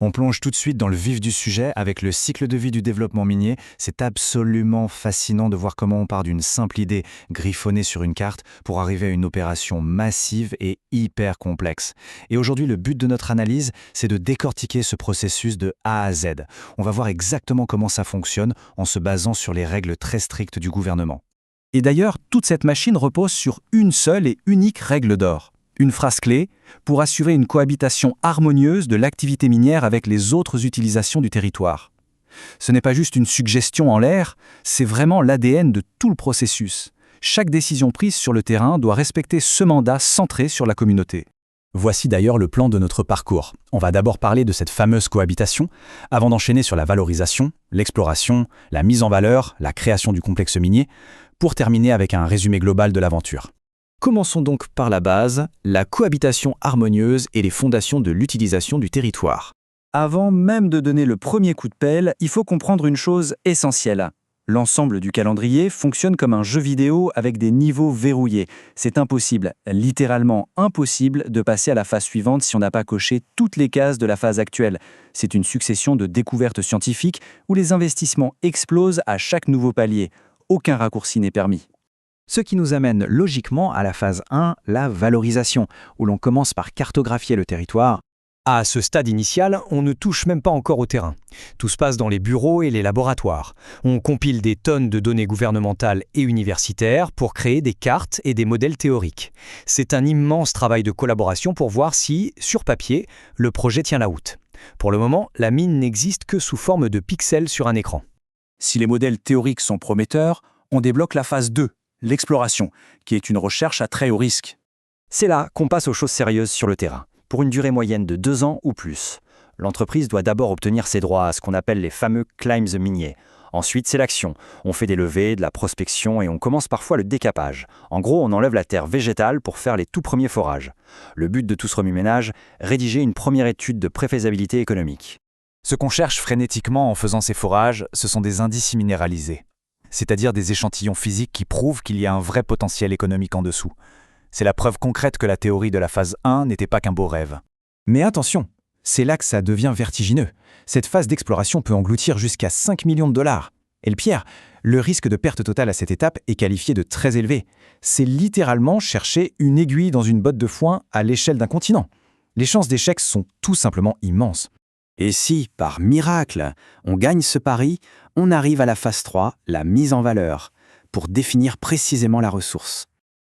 On plonge tout de suite dans le vif du sujet avec le cycle de vie du développement minier. C'est absolument fascinant de voir comment on part d'une simple idée griffonnée sur une carte pour arriver à une opération massive et hyper complexe. Et aujourd'hui, le but de notre analyse, c'est de décortiquer ce processus de A à Z. On va voir exactement comment ça fonctionne en se basant sur les règles très strictes du gouvernement. Et d'ailleurs, toute cette machine repose sur une seule et unique règle d'or. Une phrase clé pour assurer une cohabitation harmonieuse de l'activité minière avec les autres utilisations du territoire. Ce n'est pas juste une suggestion en l'air, c'est vraiment l'ADN de tout le processus. Chaque décision prise sur le terrain doit respecter ce mandat centré sur la communauté. Voici d'ailleurs le plan de notre parcours. On va d'abord parler de cette fameuse cohabitation, avant d'enchaîner sur la valorisation, l'exploration, la mise en valeur, la création du complexe minier, pour terminer avec un résumé global de l'aventure. Commençons donc par la base, la cohabitation harmonieuse et les fondations de l'utilisation du territoire. Avant même de donner le premier coup de pelle, il faut comprendre une chose essentielle. L'ensemble du calendrier fonctionne comme un jeu vidéo avec des niveaux verrouillés. C'est impossible, littéralement impossible, de passer à la phase suivante si on n'a pas coché toutes les cases de la phase actuelle. C'est une succession de découvertes scientifiques où les investissements explosent à chaque nouveau palier. Aucun raccourci n'est permis. Ce qui nous amène logiquement à la phase 1, la valorisation, où l'on commence par cartographier le territoire. À ce stade initial, on ne touche même pas encore au terrain. Tout se passe dans les bureaux et les laboratoires. On compile des tonnes de données gouvernementales et universitaires pour créer des cartes et des modèles théoriques. C'est un immense travail de collaboration pour voir si, sur papier, le projet tient la route. Pour le moment, la mine n'existe que sous forme de pixels sur un écran. Si les modèles théoriques sont prometteurs, on débloque la phase 2. L'exploration, qui est une recherche à très haut risque. C'est là qu'on passe aux choses sérieuses sur le terrain, pour une durée moyenne de 2 ans ou plus. L'entreprise doit d'abord obtenir ses droits à ce qu'on appelle les fameux claims miniers. Ensuite, c'est l'action. On fait des levées, de la prospection et on commence parfois le décapage. En gros, on enlève la terre végétale pour faire les tout premiers forages. Le but de tout ce remue-ménage, rédiger une première étude de préfaisabilité économique. Ce qu'on cherche frénétiquement en faisant ces forages, ce sont des indices minéralisés. C'est-à-dire des échantillons physiques qui prouvent qu'il y a un vrai potentiel économique en dessous. C'est la preuve concrète que la théorie de la phase 1 n'était pas qu'un beau rêve. Mais attention, c'est là que ça devient vertigineux. Cette phase d'exploration peut engloutir jusqu'à 5 millions de dollars. Et le pire, le risque de perte totale à cette étape est qualifié de très élevé. C'est littéralement chercher une aiguille dans une botte de foin à l'échelle d'un continent. Les chances d'échec sont tout simplement immenses. Et si, par miracle, on gagne ce pari, on arrive à la phase 3, la mise en valeur, pour définir précisément la ressource.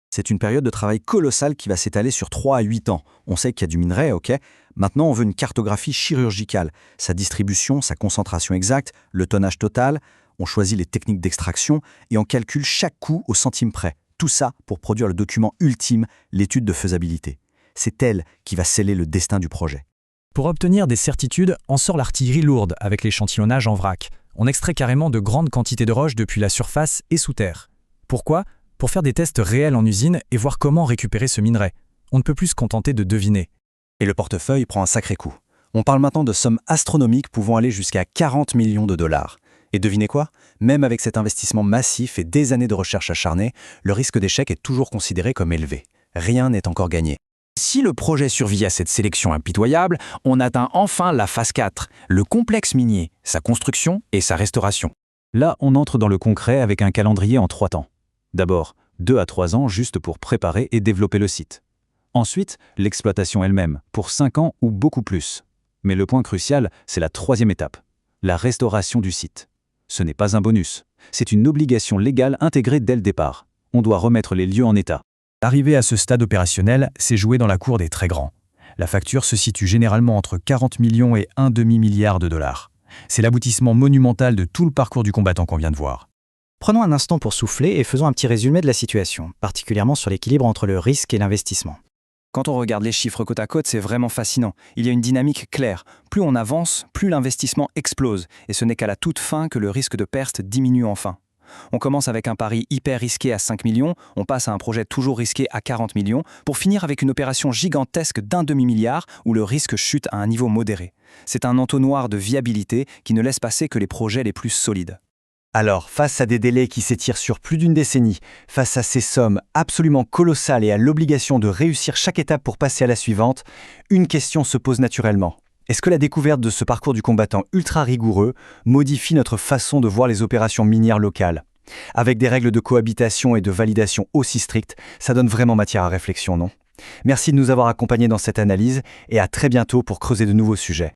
C'est une période de travail colossale qui va s'étaler sur 3 à 8 ans. On sait qu'il y a du minerai, ok. Maintenant, on veut une cartographie chirurgicale, sa distribution, sa concentration exacte, le tonnage total. On choisit les techniques d'extraction et on calcule chaque coût au centime près. Tout ça pour produire le document ultime, l'étude de faisabilité. C'est elle qui va sceller le destin du projet. Pour obtenir des certitudes, on sort l'artillerie lourde avec l'échantillonnage en vrac. On extrait carrément de grandes quantités de roches depuis la surface et sous terre. Pourquoi ? Pour faire des tests réels en usine et voir comment récupérer ce minerai. On ne peut plus se contenter de deviner. Et le portefeuille prend un sacré coup. On parle maintenant de sommes astronomiques pouvant aller jusqu'à 40 millions de dollars. Et devinez quoi ? Même avec cet investissement massif et des années de recherche acharnée, le risque d'échec est toujours considéré comme élevé. Rien n'est encore gagné. Si le projet survit à cette sélection impitoyable, on atteint enfin la phase 4, le complexe minier, sa construction et sa restauration. Là, on entre dans le concret avec un calendrier en 3 temps. D'abord, 2 à 3 ans juste pour préparer et développer le site. Ensuite, l'exploitation elle-même, pour 5 ans ou beaucoup plus. Mais le point crucial, c'est la 3e étape, la restauration du site. Ce n'est pas un bonus, c'est une obligation légale intégrée dès le départ. On doit remettre les lieux en état. Arriver à ce stade opérationnel, c'est jouer dans la cour des très grands. La facture se situe généralement entre 40 millions et un demi-milliard de dollars. C'est l'aboutissement monumental de tout le parcours du combattant qu'on vient de voir. Prenons un instant pour souffler et faisons un petit résumé de la situation, particulièrement sur l'équilibre entre le risque et l'investissement. Quand on regarde les chiffres côte à côte, c'est vraiment fascinant. Il y a une dynamique claire. Plus on avance, plus l'investissement explose. Et ce n'est qu'à la toute fin que le risque de perte diminue enfin. On commence avec un pari hyper risqué à 5 millions, on passe à un projet toujours risqué à 40 millions, pour finir avec une opération gigantesque d'1 demi-milliard où le risque chute à un niveau modéré. C'est un entonnoir de viabilité qui ne laisse passer que les projets les plus solides. Alors, face à des délais qui s'étirent sur plus d'une décennie, face à ces sommes absolument colossales et à l'obligation de réussir chaque étape pour passer à la suivante, une question se pose naturellement. Est-ce que la découverte de ce parcours du combattant ultra rigoureux modifie notre façon de voir les opérations minières locales? Avec des règles de cohabitation et de validation aussi strictes, ça donne vraiment matière à réflexion, non? Merci de nous avoir accompagnés dans cette analyse et à très bientôt pour creuser de nouveaux sujets.